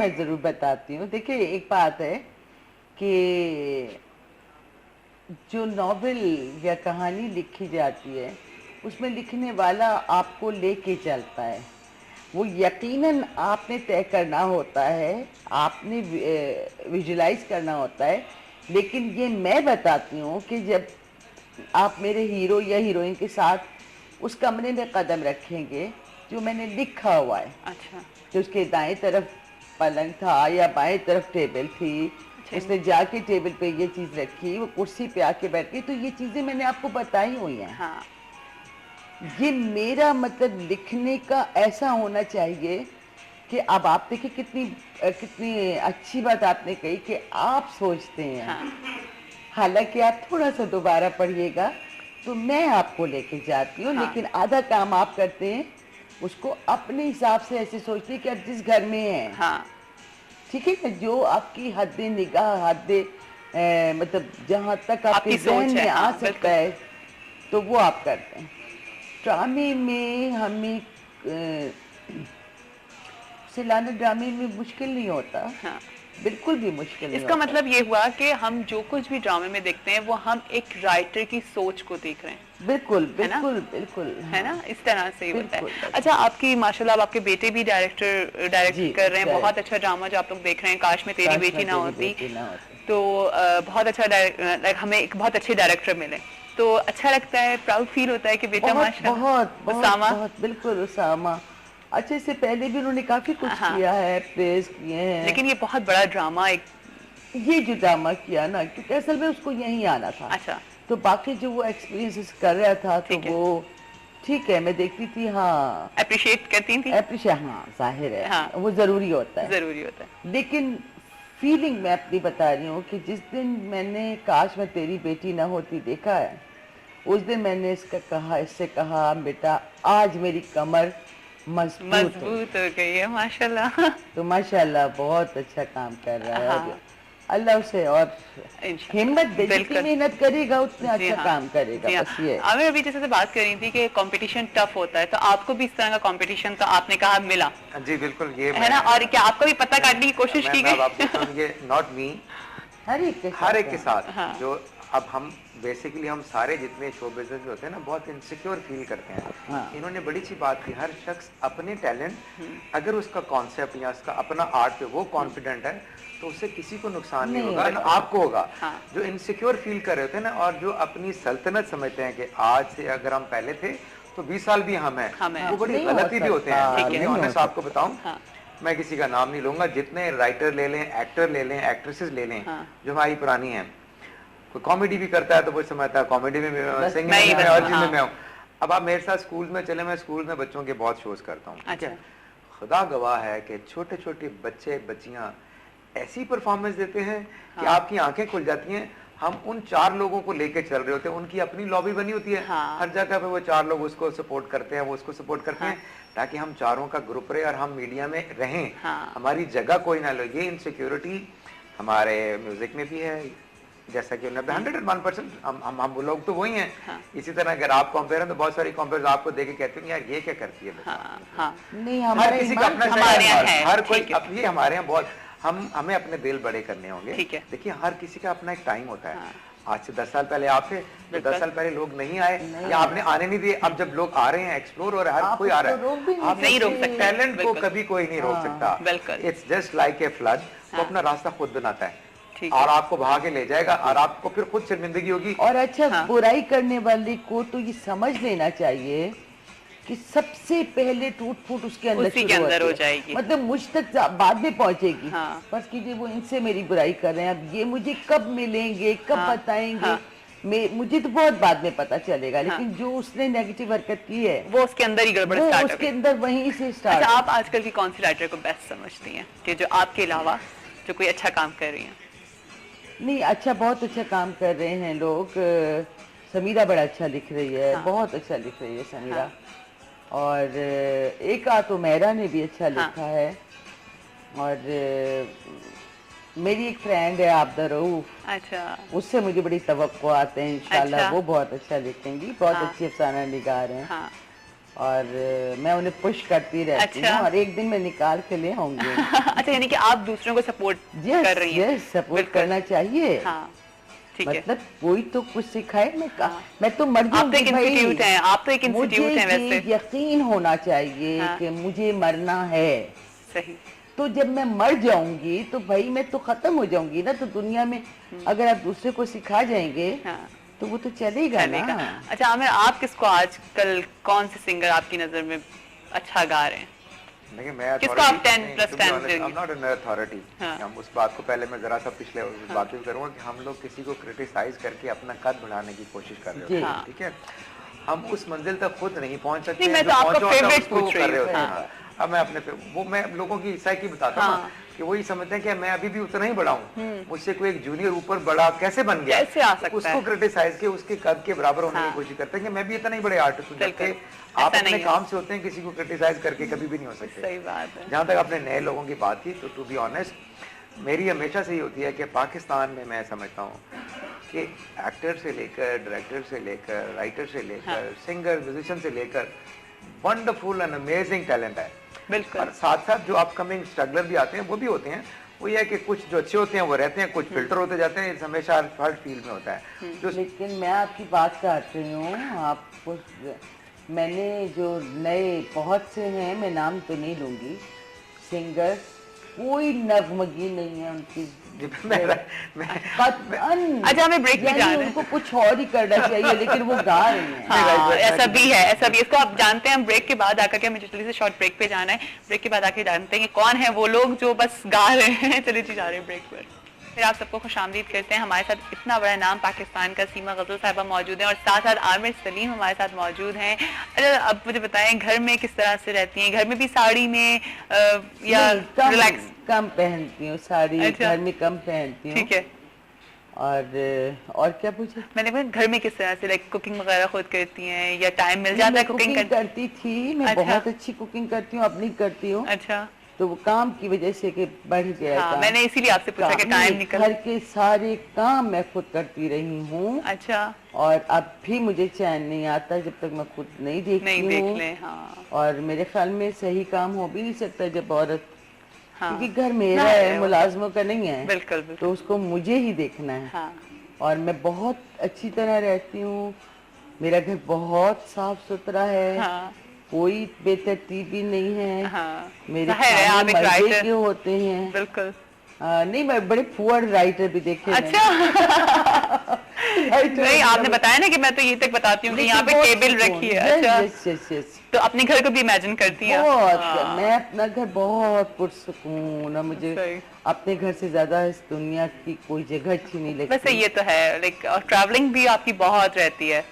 मैं ज़रूर बताती हूँ। देखिए, एक बात है कि जो नॉवेल या कहानी लिखी जाती है, उसमें लिखने वाला आपको लेके चलता है। वो यकीनन आपने तय करना होता है, आपने विजुलाइज़ करना होता है, लेकिन ये मैं बताती हूँ कि जब आप मेरे हीरो या हीरोइन के साथ उस कमरे में कदम रखेंगे, जो मैंने लिखा हुआ है, अच्छा। कि उसके दाएं तरफ पलंग था या बाएं तरफ टेबल थी, जी। उसने जाके टेबल पे ये चीज़ रखी, वो कुर्सी पे आके बैठ गई, तो ये चीज़ें मैंने आपको बताई हुई हैं। हाँ। ये मेरा मतलब लिखने का ऐसा होना चाहिए कि अब आप देखिए कितनी अच्छी बात आपने कही कि आप सोचते हैं। हाँ। हालांकि आप थोड़ा सा दोबारा पढ़िएगा तो मैं आपको लेके जाती हूँ, हाँ। लेकिन आधा काम आप करते हैं, उसको अपने हिसाब से ऐसे सोचते हैं कि आप जिस घर में हैं, हाँ। ठीक है ना, जो आपकी हद निगाह मतलब जहाँ तक आपके आपकी जहन सोच है, में आ हाँ सकता बिल्कुल। है, तो वो आप करते हैं। ड्रामे में हमें सिलाना ड्रामे में मुश्किल नहीं होता, हाँ। बिल्कुल भी मुश्किल नहीं इसका होता। मतलब ये हुआ कि हम जो कुछ भी ड्रामे में देखते हैं वो हम एक राइटर की सोच को देख रहे हैं, बिल्कुल है ना? बिल्कुल बिल्कुल, है हाँ, ना, इस तरह से ही होता है। बिल्कुल बस। अच्छा, आपकी माशाल्लाह, अब आपके बेटे भी डायरेक्ट जी, कर रहे हैं, बहुत डायरेक्ट। अच्छा ड्रामा जो आप लोग देख रहे हैं, काश में तेरी काश बेटी मैं ना तेरी होती। बेटी ना होती। तो बहुत अच्छा लाइक हमें एक बहुत अच्छे डायरेक्टर मिले, तो अच्छा लगता है, प्राउड फील होता है कि बेटा बहुत बहुत माशाल्लाह बहुत उसामा। बहुत, बिल्कुल उसामा। अच्छा, इससे पहले भी उन्होंने काफी कुछ हाँ, किया है, प्रेज किए हैं। लेकिन ये बहुत बड़ा ड्रामा एक। ये जो ड्रामा किया ना, क्योंकि असल में उसको यहीं आना था, अच्छा। तो बाकी जो वो एक्सपीरियंसेस कर रहा था तो ठीक है। वो ठीक है, मैं देखती थी, हाँ, अप्रिशिएट करती थी। एप्रिशिएट, हाँ, जाहिर हाँ, है वो ज़रूरी होता है। जरूरी होता है। लेकिन फीलिंग मैं अपनी बता रही हूँ कि जिस दिन मैंने काश मैं तेरी बेटी ना होती देखा है, उस दिन मैंने इससे कहा, बेटा आज मेरी कमर मजबूत हो मजबूत गई। हो गई है माशाल्लाह। तो माशाल्लाह बहुत अच्छा काम कर रहा है, और हाँ, अल्लाह उसे और हिम्मत इंशाल्लाह दे, जितनी बिल्कुल। मेहनत करेगा उतना जी अच्छा हाँ। काम करेगा, जी हाँ। बस ये है। आमिर अभी जैसे से बात कर रही थी कि कंपटीशन टफ होता है, तो आपको भी इस तरह का कंपटीशन तो आपने कहा मिला, जी बिल्कुल, ये है मैं ना? और क्या आपको भी पता काटने की कोशिश की मैं अब आपको गई? बताऊं, ये नॉट मी, हर एक के हर साथ एक के है। साथ हाँ। जो अब हम बेसिकली हम सारे जितने शो बिजनेस में होते हैं ना, बहुत इनसिक्योर फील करते हैं। हाँ, इन्होंने बड़ी अच्छी बात की, हर शख्स अपने टैलेंट, अगर उसका कॉन्सेप्ट या उसका अपना आर्ट पे वो कॉन्फिडेंट है, तो उससे किसी को नुकसान नहीं नहीं होगा, ना होगा। आपको होगा। हाँ। जो इनसिक्योर फील कर रहे होते हैं ना, और जो अपनी सल्तनत समझते हैं कि आज से अगर हम पहले थे तो 20 साल भी हम हैं, हम हैं। वो बड़ी नहीं हो गलती भी होते हैं। सकता, ठीक टू है। बी नहीं हो ऑनेस्ट आपको सकता। बताऊं, हाँ। मैं किसी का नाम नहीं लूंगा, जितने राइटर ले लें, एक्टर ले लें, एक्ट्रेसेस ले लें, हाँ। जो हमारी पुरानी हैं, कोई कॉमेडी भी करता है तो वो समझता है कॉमेडी में भी मैं, बस सिंगिंग मैं में ही मैं, बस, हर चीज में हाँ। मैं हूँ। अब आप मेरे साथ स्कूल में चले, मैं स्कूल में बच्चों के बहुत शोज करता हूँ, ठीक है। अच्छा। खुदा गवाह है कि छोटे छोटे बच्चे बच्चियां ऐसी परफॉर्मेंस देते हैं कि हाँ। आपकी आंखें खुल जाती हैं। हम उन 4 लोगों को लेके चल रहे होते हैं, उनकी अपनी लॉबी बनी होती है, हाँ। हर जगह पे वो 4 लोग उसको सपोर्ट करते हैं, वो उसको सपोर्ट करते हाँ। हैं, ताकि हम चारों का ग्रुप रहे और हम मीडिया में रहें, हाँ। हमारी जगह कोई ना लो। ये इनसिक्योरिटी हमारे म्यूजिक में भी है, जैसा कि 101% हम लोग तो वही हैं। हाँ। इसी तरह अगर आप कंपेयर हैं तो बहुत सारी कंपेयर आपको देख के कहते हैं यार ये क्या करती है बच्चा। हाँ। हाँ। नहीं, हर हमारा किसी का ईमान अपना हमारे यहाँ स्टाइल, है, हर कोई ठीक है। अब ये हमारे यहाँ बहुत, हमें अपने दिल बड़े करने होंगे। ठीक है। देखिए हर किसी का अपना एक टाइम होता है। हाँ। आज से 10 साल पहले आप थे, तो बिल्कुल। 10 साल पहले लोग नहीं आए नहीं या आए। आपने आने नहीं दिए। अब जब लोग आ रहे हैं, एक्सप्लोर हो रहा है, हर आप कोई आ उसको रहा रोक भी है, आप नहीं रोक सकते। सकते। टैलेंट को बिल्कुल। कभी कोई नहीं रोक हाँ। सकता। बिल्कुल। It's just like a flood, वो हाँ। अपना रास्ता खुद बनाता है ठीक और है। आपको बहा के ले जाएगा, और आपको फिर खुद शर्मिंदगी होगी। और अच्छा, हाँ। बुराई करने वाले को तो ये समझ लेना चाहिए कि सबसे पहले टूट फूट उसके अंदर उसी के शुरू अंदर होती हो है, जाएगी। मतलब मुझ तक बाद में पहुंचेगी। हाँ। बस कीजिए, वो इनसे मेरी बुराई कर रहे हैं, अब ये मुझे कब मिलेंगे, कब हाँ। बताएंगे। हाँ। मुझे तो बहुत बाद में पता चलेगा, हाँ। लेकिन जो उसने नेगेटिव हरकत की है, वो उसके अंदर ही गड़बड़ वो स्टार्ट हो उसके गई। अंदर वहीं से अच्छा, स्टार्ट। आप आजकल की कौन सी राइटर को बेस्ट समझती हैं कि जो आपके अलावा जो कोई अच्छा काम कर रही हैं? नहीं, अच्छा, बहुत अच्छा काम कर रहे हैं लोग। समीरा बड़ा अच्छा लिख रही है, हाँ। बहुत अच्छा लिख रही है समीरा। हाँ। और एक तो मेरा ने भी अच्छा हाँ। लिखा है। और मेरी एक फ्रेंड है आबदा रऊफ, अच्छा। उससे मुझे बड़ी तवक्को आते हैं, इंशाल्लाह अच्छा। वो बहुत अच्छा लिखेंगी, बहुत हाँ। अच्छी अफसाना निगार हैं। हाँ। और मैं उन्हें पुश करती रहती अच्छा। हूँ और एक दिन मैं निकाल के ले आऊंगी। अच्छा, यानी कि आप दूसरों को सपोर्ट कर रही हैं। यस सपोर्ट बिल्कुल। करना चाहिए। हाँ, ठीक है। मतलब कोई तो कुछ सिखाए, हाँ। मैं तो मर आप तो जाऊंगी एक भाई। इंस्टीट्यूट हैं, आप तो एक इंस्टीट्यूट हैं मुझे वैसे। ये यकीन होना चाहिए हाँ। कि मुझे मरना है, सही। तो जब मैं मर जाऊंगी तो भाई मैं तो खत्म हो जाऊंगी ना। तो दुनिया में अगर आप दूसरे को सिखा जाएंगे हाँ, तो वो तो चलेगा चलेगा। ना। अच्छा आमिर, आप किसको आजकल, कौन से सिंगर आपकी नजर में अच्छा गा रहे हैं? देखिए मैं किसको आप 10+ टाइम्स देंगे? I am not an authority. हाँ। हम उस बात को पहले मैं जरा सा पिछले उस बात भी करूंगा कि हम लोग किसी को क्रिटिसाइज करके अपना कद बढ़ाने की कोशिश कर रहे होते जी। हैं, हाँ। ठीक है। हम उस मंजिल तक खुद नहीं पहुंच सकते नहीं, मैं हैं, तो जो आपका पहुंचा होता है favorite उसको वो पूछ रही कर रहे हूँ। होते हैं। हाँ। अब मैं अपने वो मैं लोगों की साइकी बताता हूँ हाँ। ना, कि वही समझते हैं कि मैं अभी भी उतना ही बड़ा हूँ, मुझसे कोई एक जूनियर ऊपर बड़ा कैसे बन गया, कैसे आ तो सकता उसको है? क्रिटिसाइज के उसके कद के बराबर होने हाँ। की कोशिश करते हैं कि मैं भी इतना ही बड़े आर्टिस्ट हूँ, बिल्कुल। जबकि आप ऐसा अपने नहीं है। काम से होते हैं, किसी को क्रिटिसाइज करके कभी भी नहीं हो सकते। सही बात है। जहाँ तक आपने नए लोगों की बात की, तो टू बी ऑनेस्ट मेरी हमेशा से ये होती है कि पाकिस्तान में मैं समझता हूँ कि एक्टर से लेकर, डायरेक्टर से लेकर, राइटर से लेकर, सिंगर, म्यूजिशियन से लेकर वंडरफुल एंड अमेजिंग टैलेंट है। बिल्कुल। और साथ साथ जो अपकमिंग स्ट्रगलर भी आते हैं वो भी होते हैं। वो ये है कि कुछ जो अच्छे होते हैं वो रहते हैं, कुछ फिल्टर होते जाते हैं, हमेशा हर फील्ड में होता है। जो लेकिन मैं आपकी बात काटती हूँ, आपको मैंने जो नए बहुत से हैं, मैं नाम तो नहीं लूँगी, सिंगर, कोई नगमगी नहीं है उनकी। कतअन। अच्छा, हमें ब्रेक पे यानी जाना है। उनको कुछ और ही करना चाहिए, लेकिन वो गा रही हैं। हाँ, ऐसा भी है, ऐसा भी। इसको आप जानते हैं, हम ब्रेक के बाद आकर के हमें जल्दी से शॉर्ट ब्रेक पे जाना है। ब्रेक के बाद आके जानते हैं कि कौन है वो लोग जो बस गा रहे हैं। चलिए जी, जा रहे हैं ब्रेक पर। फिर आप सबको खुशामदीद करते हैं। हमारे साथ इतना बड़ा नाम पाकिस्तान का सीमा गजल साहिबा मौजूद है और साथ साथ आमिर सलीम हमारे साथ मौजूद हैं। अच्छा, अब मुझे बताएं, घर में किस तरह से रहती हैं? घर में भी साड़ी में या नहीं, रिलैक्स? कम पहनती हूँ साड़ी। अच्छा। घर में कम पहनती हूँ। ठीक है। और क्या पूछे? मैंने कहा घर में किस तरह से, लाइक कुकिंग वगैरह खुद करती हैं या टाइम मिल जाता है मैं कुकिंग कुकिंग करती थी। मैं अच्छा। बहुत अच्छी कुकिंग करती हूँ, अपनी करती हूँ। अच्छा। तो वो काम की वजह से कि बढ़ गया हाँ, काम। मैंने इसीलिए आपसे पूछा कि टाइम निकल। घर के सारे काम मैं खुद करती रही हूँ। अच्छा। और अब भी मुझे चैन नहीं आता जब तक मैं खुद नहीं देखती नहीं हूँ। देख ले। हाँ। और मेरे ख्याल में सही काम हो भी नहीं सकता जब औरत, हाँ। क्योंकि घर मेरा ना है, है वो। मुलाजमों का नहीं है। बिल्कुल बिल्कुल। तो उसको मुझे ही देखना है। हाँ। और मैं बहुत अच्छी तरह रहती हूँ। मेरा घर बहुत साफ सुथरा है। हाँ। कोई बेतरतीबी नहीं है। हाँ। मेरे जाहिर है, आप खाने एक मर्दे राइटर। के होते हैं। बिल्कुल। नहीं, मैं बड़े पुअर राइटर भी देखे मैंने। अच्छा। राइटर नहीं, आपने बताया ना कि मैं तो ये तक बताती हूँ कि यहाँ पे टेबल रखी है। अच्छा, यस यस यस। तो अपने घर को भी इमेजिन करती हैं? बहुत। हाँ। मैं अपना घर बहुत पुरसुकून, और मुझे सही। अपने घर से ज्यादा इस दुनिया की कोई जगह अच्छी नहीं लगती। वैसे ये तो है, लाइक, और ट्रैवलिंग भी आपकी बहुत रहती है।